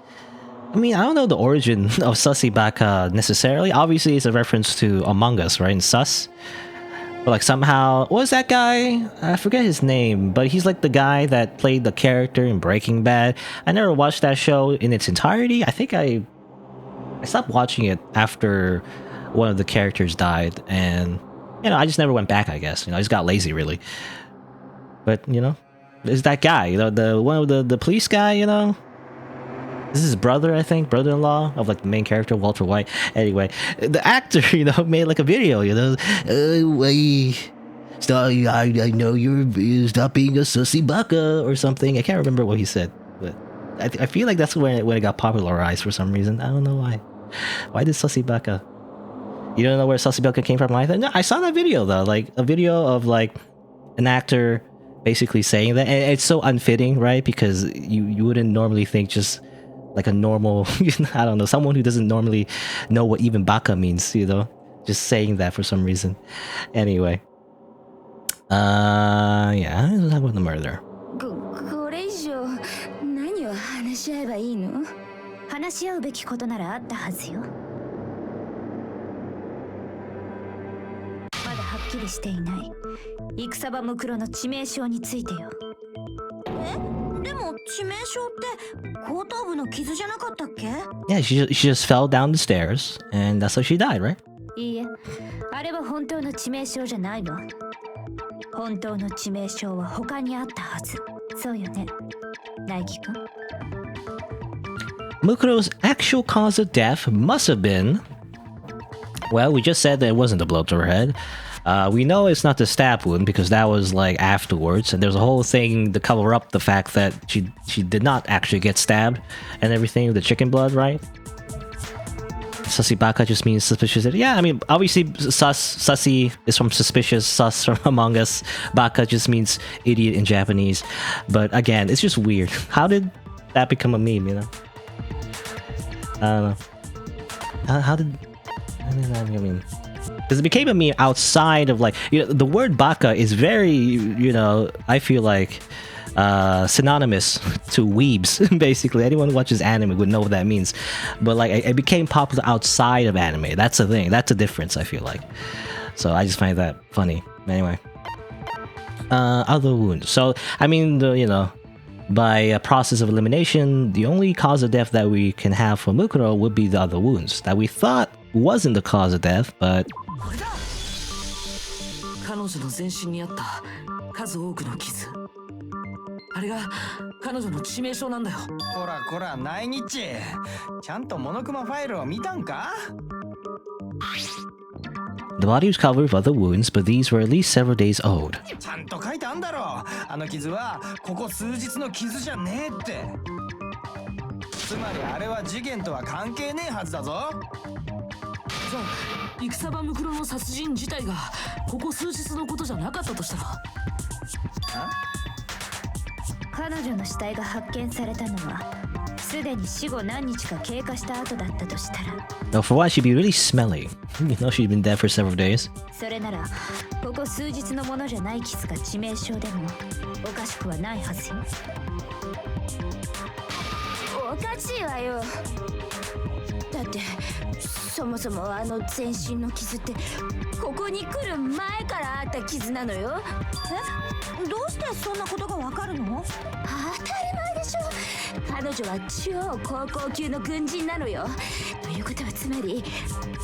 I mean, I don't know the origin of Sussy baka necessarily. Obviously, it's a reference to Among Us, right? In Sus. But like somehow, what was that guy? I forget his name, but he's like the guy that played the character in Breaking Bad. I never watched that show in its entirety. I think I stopped watching it after one of the characters died, and you know, I just never went back, I guess. You know, I just got lazy, really. But you know, there's that guy, you know, the one of the police guy, you know. This is his brother, I think, brother-in-law of like the main character, Walter White. Anyway, the actor, you know, made like a video, you know. I know you're stop being a sussy baka or something. I can't remember what he said, but I feel like that's when it got popularized for some reason. I don't know why. Why did sussy baka? You don't know where sussy baka came from either? No, I saw that video though, like a video of like an actor basically saying that, and it's so unfitting, right? Because you wouldn't normally think just like a normal, I don't know, someone who doesn't normally know what even baka means, you know, just saying that for some reason. Anyway, yeah, let's talk about the murder. これ以上何を話し合えばいいの？話し合うべきことならあったはずよ。まだはっきりしていない戦場ムクロの致命傷についてよ。でも致命傷って後頭部の傷じゃなかったっけ？ Yeah, she just fell down the stairs, and that's how she died, right? いいえ、あれは本当の致命傷じゃないの。本当の致命傷は他にあったはず。そうよね、ナイギ君。Mukuro's actual cause of death must have been, well, we just said that it wasn't a blow to her head. We know it's not the stab wound because that was like afterwards, and there's a whole thing to cover up the fact that she did not actually get stabbed and everything with the chicken blood, right? Sussy baka just means suspicious. Yeah, I mean, obviously sussy is from suspicious, sus from Among Us. Baka just means idiot in Japanese. But again, it's just weird. How did that become a meme, you know? I don't know. How did that, I mean, because it became a meme outside of like, you know, the word baka is very, you know, I feel like synonymous to weebs. Basically, anyone who watches anime would know what that means. But like, it became popular outside of anime. That's the thing. That's the difference, I feel like. So I just find that funny. Anyway, other wounds. So I mean, you know, by a process of elimination, the only cause of death that we can have for Mukuro would be the other wounds that we thought wasn't the cause of death, but 彼女の全身にあった数多くの傷。あれが彼女の致命傷なんだよ。こらこら、ナイニッチ、ちゃんとモノクマファイルを見たんか？ the body was covered with other wounds, but these were at least several days old. ちゃんと書いてあんだろ。あの傷はここ数日の傷じゃねえって。つまりあれは事件とは関係ねえはずだぞ。じゃあ戦場ムクロの殺人自体がここ数日のことじゃなかったとしたら？彼女の死体が発見されたのはすでに死後何日か経過した後だったとしたら。Now, for one, she'd be really smelly. You know, she'd been dead for several days. それならここ数日のものじゃない傷が致命傷でもおかしくはないはずよ。おかしいわよ。だってそもそもあの全身の傷ってここに来る前からあった傷なのよ。え、どうしてそんなことがわかるの？当たり前でしょ。彼女は超高校級の軍人なのよ。ということはつまり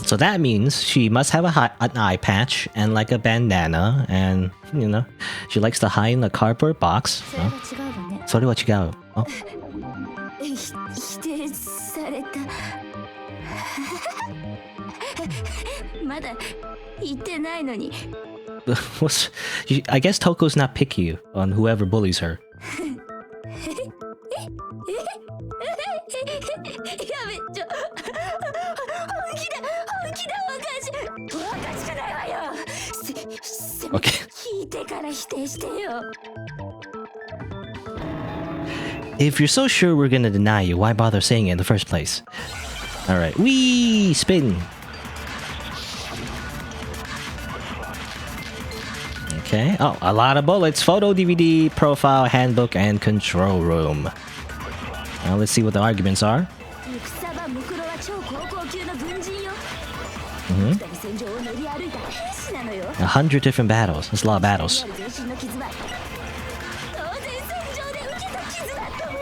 So that means she must have an eye patch and like a bandana, and you know, she likes to hide in a cardboard box. それは違うわね。それは違う。Oh. 否定された。まだ言ってないのに。I guess Toko's not picky on whoever bullies her. やめちょ。本気だおかしくないわよ。せめて聞いてから否定してよ。If you're so sure we're gonna deny you, why bother saying it in the first place? Alright, wee spin! Okay, oh, a lot of bullets. Photo, DVD, profile, handbook, and control room. Now let's see what the arguments are. 100 different battles. That's a lot of battles.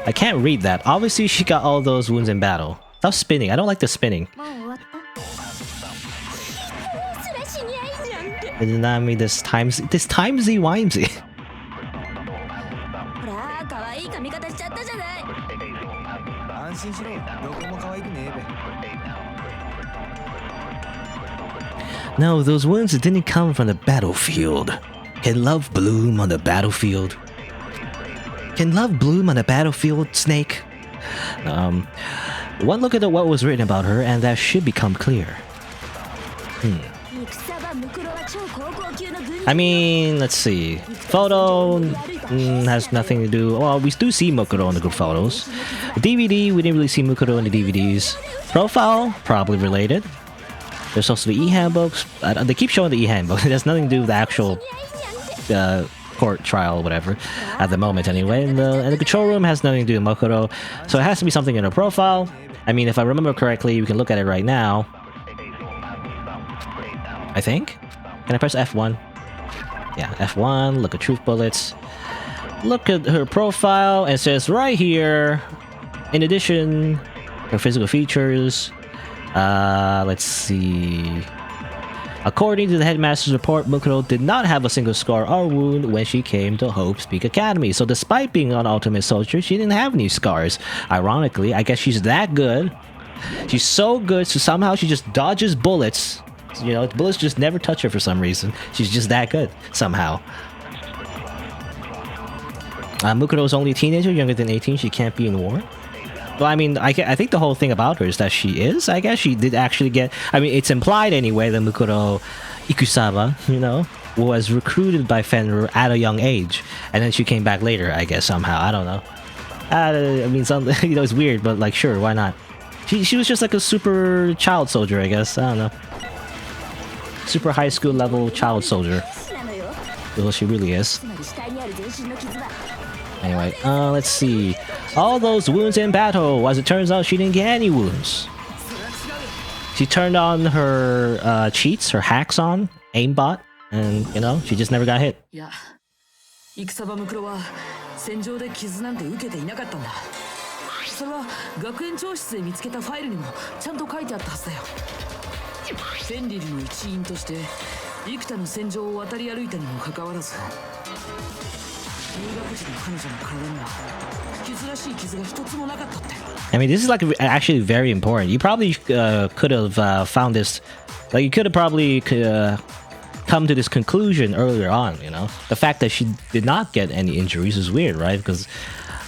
I can't read that. Obviously, she got all those wounds in battle. Stop spinning. I don't like the spinning. It did not mean this timesy wimesy. ほら可愛い髪型しちゃったじゃない。安心しろ。どこも可愛くねえべ。No, those wounds didn't come from the battlefield. Can love bloom on the battlefield? Can love bloom on the battlefield, Snake? One look at what was written about her, and that should become clear. I mean, let's see. Photo has nothing to do. Well, we do see Mukuro in the good photos. DVD, we didn't really see Mukuro in the DVDs. Profile, probably related. There's also the e-handbooks. They keep showing the e-handbook. It has nothing to do with the actual court trial or whatever at the moment anyway. And the control room has nothing to do with Mukuro. So it has to be something in her profile. I mean, if I remember correctly, we can look at it right now. I think? Can I press F1? Yeah, F1, look at truth bullets. Look at her profile, and it says right here, in addition, her physical features. Let's see. According to the headmaster's report, Mukuro did not have a single scar or wound when she came to Hope's Peak Academy. So despite being an ultimate soldier, she didn't have any scars. Ironically, I guess she's that good. She's so good, so somehow she just dodges bullets. You know, bullets just never touch her for some reason. She's just that good, somehow. Mukuro's only a teenager, younger than 18. She can't be in war. Well, I mean, I think the whole thing about her is that she is. I guess she did actually get... I mean, it's implied anyway that Mukuro Ikusaba, you know, was recruited by Fenrir at a young age. And then she came back later, I guess, somehow. I don't know. I mean, you know, it's weird, but like, sure, why not? She was just like a super child soldier, I guess. I don't know. Super high school level child soldier. Well, she really is. Anyway, let's see. All those wounds in battle. As it turns out, she didn't get any wounds. She turned on her cheats, her hacks on, aimbot, and, you know, she just never got hit. いや、戦場ムクロは戦場で傷なんて受けていなかったんだ。それは学園長室で見つけたファイルにもちゃんと書いてあったはずだよ。フェンリルの一員として幾多の戦場を渡り歩いたにもかかわらず、入学時の彼女の体には傷らしい傷が一つもなかったって。I mean, this is like actually very important. You probably could have found this, like you could have probably come to this conclusion earlier on, you know? The fact that she did not get any injuries is weird, right? Because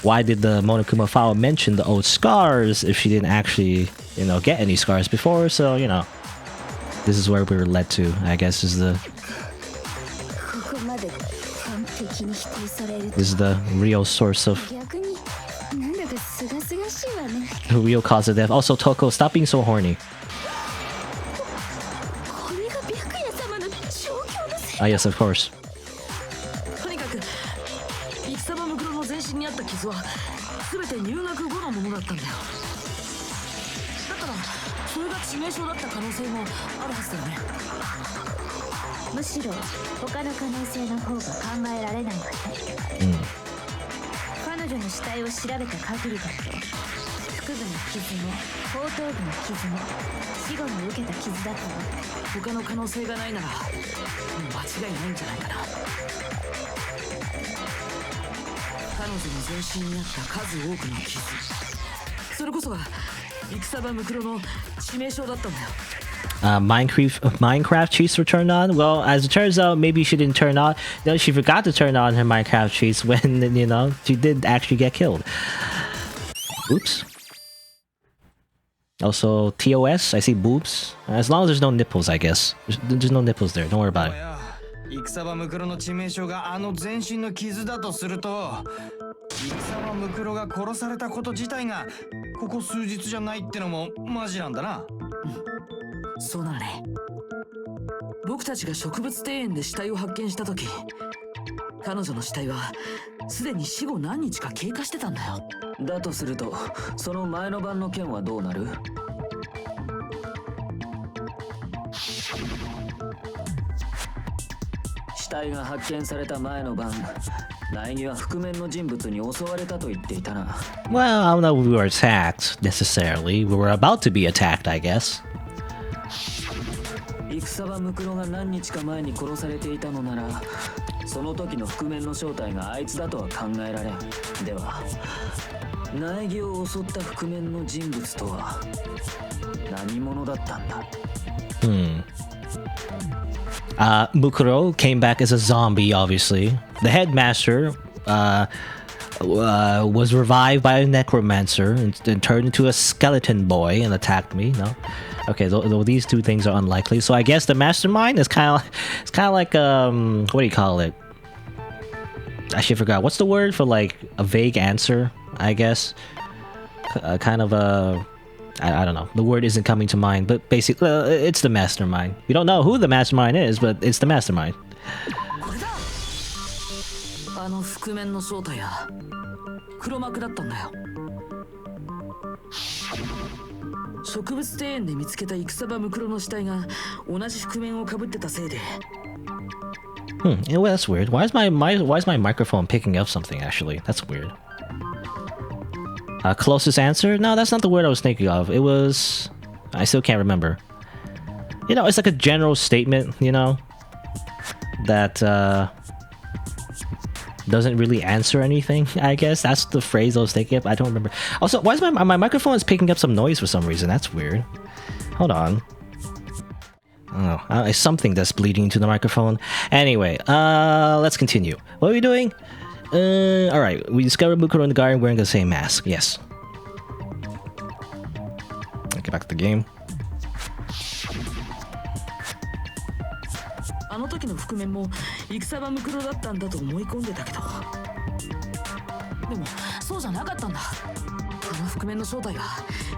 why did the Monokuma file mention the old scars if she didn't actually, you know, get any scars before? So, you know, this is where we were led to, I guess, is the... This is the real source of... The real cause of death. Also, Toko, stop being so horny. Ah, yes, of course. とにかく戦場ムクロの全身にあった傷は全て入学後のものだったんだよ。だからそれが致命傷だった可能性もあるはずだよね。むしろ他の可能性の方が考えられないわね。彼女の死体を調べた限りだと腹部の傷も後頭部の傷も死後に受けた傷だと他の可能性がないならもう間違いないんじゃないかな。彼女の全身にあった数多くの傷、それこそが戦場ムクロの致命傷だったんだよ。Minecraft cheats were turned on. Well, as it turns out, maybe she didn't turn on. No, she forgot to turn on her Minecraft cheats when, you know, she did actually get killed. Oops. Also, TOS, I see boobs. As long as there's no nipples, I guess. There's no nipples there. Don't worry about it. 戦場ムクロの致命傷が全身の傷だとすると、戦場ムクロが殺されたこと自体がここ数日じゃないってのもマジなんだな。そうなのね。僕たちが植物庭園で死体を発見した時、彼女の死体はすでに死後何日か経過してたんだよ。だとするとその前の晩の件はどうなる？死体が発見された前の晩、苗木は覆面の人物に襲われたと言っていたな。 Well, I don't know if we were attacked necessarily. We were about to be attacked, I guess. 戦場ムクロが何日か前に殺されていたのなら、その時の覆面の正体があいつだとは考えられん。では苗木を襲った覆面の人物とは何者だったんだ？ Mukuro came back as a zombie, obviously. The headmaster was revived by a necromancer and turned into a skeleton boy and attacked me. No? Okay, though these two things are unlikely. So I guess the mastermind is kind of like what do you call it? I actually forgot. What's the word for like a vague answer? I guess kind of a I don't know. The word isn't coming to mind, but basically it's the mastermind. We don't know who the mastermind is, but it's the mastermind. あの覆面の正体は黒幕だったんだよ。植物庭園で見つけた戦場ムクロの死体が同じ覆面をかぶってたせいで。Yeah, well, that's weird. Why is my microphone picking up something? Actually, that's weird. Closest answer? No, that's not the word I was thinking of. It was... I still can't remember. You know, it's like a general statement, you know? That, doesn't really answer anything, I guess. That's the phrase I was thinking of. I don't remember. Also, why is my microphone is picking up some noise for some reason? That's weird. Hold on. Oh, it's something that's bleeding into the microphone. Anyway, let's continue. What are we doing? Alright, we discovered Mukuro in the garden wearing the same mask. Yes. Get back to the game. あの時の覆面も戦場ムクロだったんだと思い込んでたけど、でもそうじゃなかったんだ。あの覆面の正体は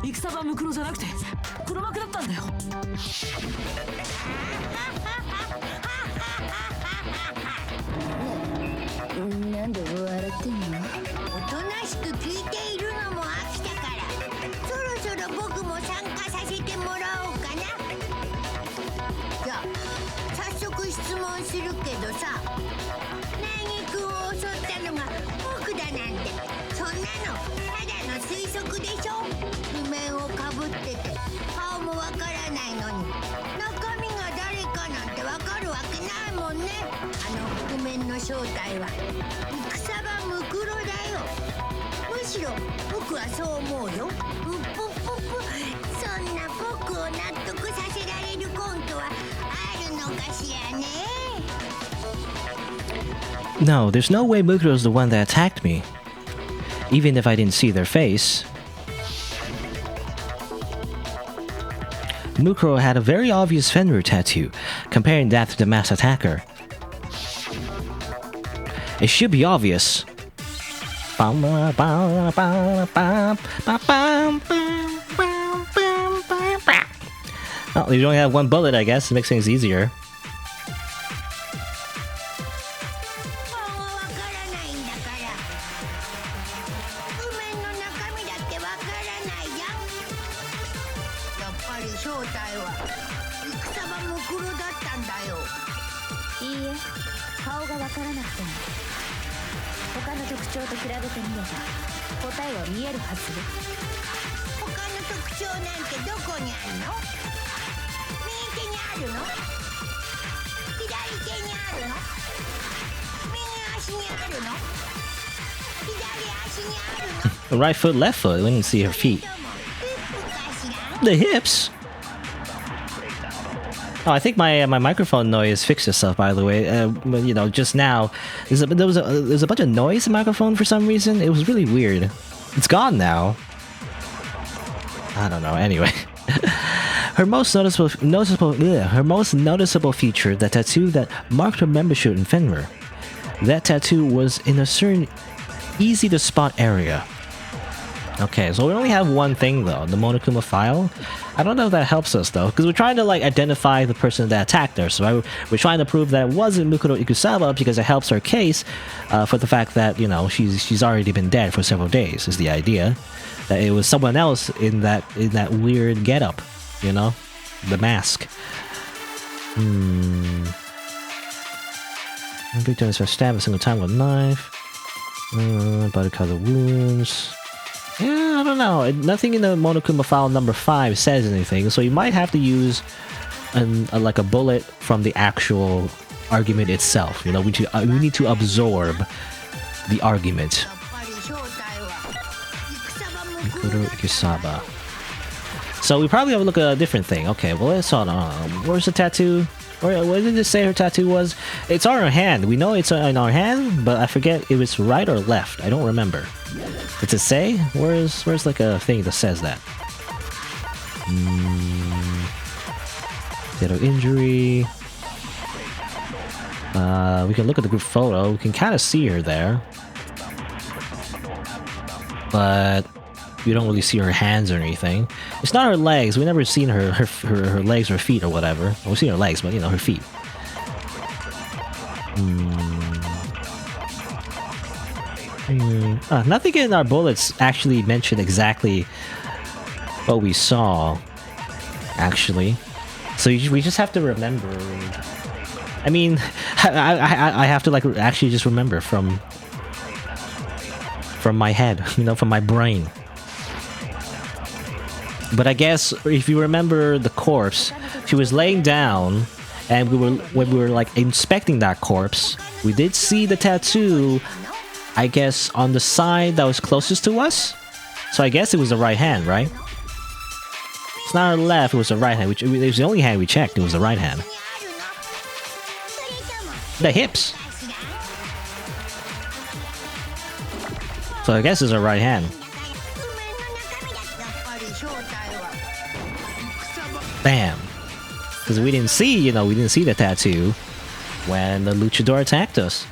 戦場ムクロじゃなくて黒幕だったんだよ。なんで笑ってんの？おとなしく聞いているのも飽きたから、そろそろ僕も参加させてもらおうかな。じゃあ早速質問するけどさ、苗木君を襲ったのが僕だなんて、そんなのただの推測でしょ。譜面をかぶってて顔もわからないのに中身が誰かなんてわかるわけないもんね。あの覆面の正体は戦場ムクロだよ。むしろ僕はそう思うよ。うっぷっぷっぷ。そんな僕を納得させられるコントはあるのかしらね。 No, there's no way Mukuro's the one that attacked me. Even if I didn't see their face. Mukuro had a very obvious Fenrir tattoo, comparing that to the mass attacker. It should be obvious. Oh, you only have one bullet, I guess. It makes things easier. 顔はわからないんだから。譜面の中身だってわかぱり正体は戦場ムクロだったんだよ。いいえ、顔がわからなくても他の特徴と比べてみれば答えは見えるはずよ。他の特徴なんてどこにあるの？右手にあるの？左手にあるの？右足にあるの？左足にあるの？ Right foot, left foot. We didn't see her feet. The hips. Oh, I think my microphone noise fixed itself. By the way, you know, just now there was a bunch of noise in the microphone for some reason. It was really weird. It's gone now. I don't know. Anyway, her most noticeable feature, the tattoo that marked her membership in Fenrir. That tattoo was in a certain easy to spot area. Okay, so we only have one thing though, the Monokuma file. I don't know if that helps us though, because we're trying to like identify the person that attacked her. So we're trying to prove that it wasn't Makoto Ikusaba because it helps our case for the fact that, you know, she's already been dead for several days. Is the idea that it was someone else in that weird getup, you know, the mask. Victim is stabbed a single time with a knife. Body color wounds. Yeah, I don't know. Nothing in the Monokuma file number 5 says anything, so you might have to use like a bullet from the actual argument itself. You know, we need to absorb the argument. Makoto Ikusaba. So we probably have to look at a different thing. Okay, well let's hold on. Where's the tattoo? What did it say her tattoo was? It's on her hand. We know it's on our hand, but I forget it was right or left. I don't remember. Does it say? Where's like a thing that says that? Fatal injury. We can look at the group photo. We can kind of see her there, but we don't really see her hands or anything. It's not her legs. We've never seen her legs or feet or whatever. Well, we've seen her legs, but you know, her feet. Nothing in our bullets actually mentioned exactly what we saw, actually. So we just have to remember. I mean, I have to like actually just remember from my head, you know, from my brain. But I guess if you remember the corpse, she was laying down, and when we were like inspecting that corpse, we did see the tattoo, I guess, on the side that was closest to us. So I guess it was the right hand, right? It's not our left, it was the right hand. It was the only hand we checked, it was the right hand. The hips! So I guess it's our right hand. Bam! Because we didn't see, you know, we didn't see the tattoo when the luchador attacked us.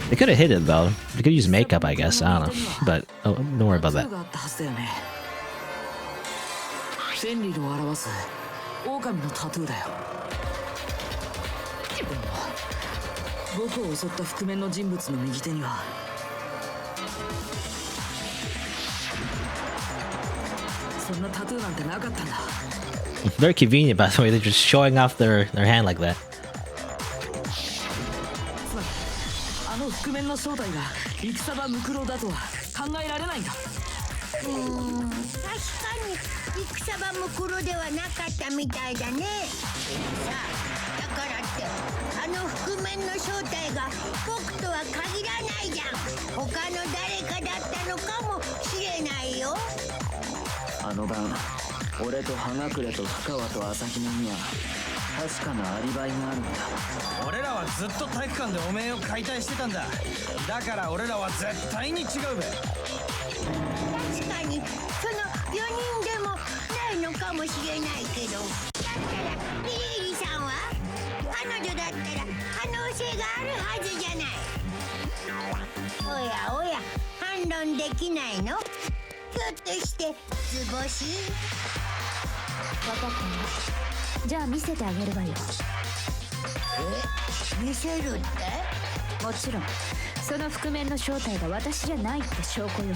They could have hit it though. They could use makeup, I guess. I don't know. But oh, don't worry about that. Very convenient, by the way. They're just showing off their hand like that. 覆面の正体が戦場ムクロだとは考えられないんだ。確かに戦場ムクロではなかったみたいだね。さあ、だからってあの覆面の正体が僕とは限らないじゃん。他の誰かだったのかもしれないよ。あの晩、俺と葉隠れと深川と朝比奈には確かなアリバイがあるんだ。俺らはずっと体育館でおめえを解体してたんだ。だから俺らは絶対に違うべ。確かにその4人でもないのかもしれないけど、だったらリリーさんは彼女だったら可能性があるはずじゃない。おやおや、反論できないの？ひょっとして図星？分かったよ。じゃあ見せてあげるわよ。え、見せるって？もちろんその覆面の正体が私じゃないって証拠よ。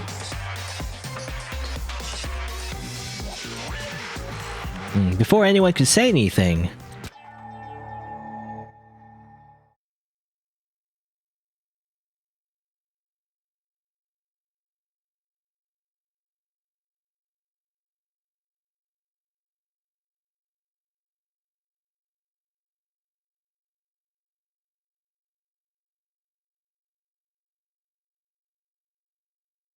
Before anyone could say anything,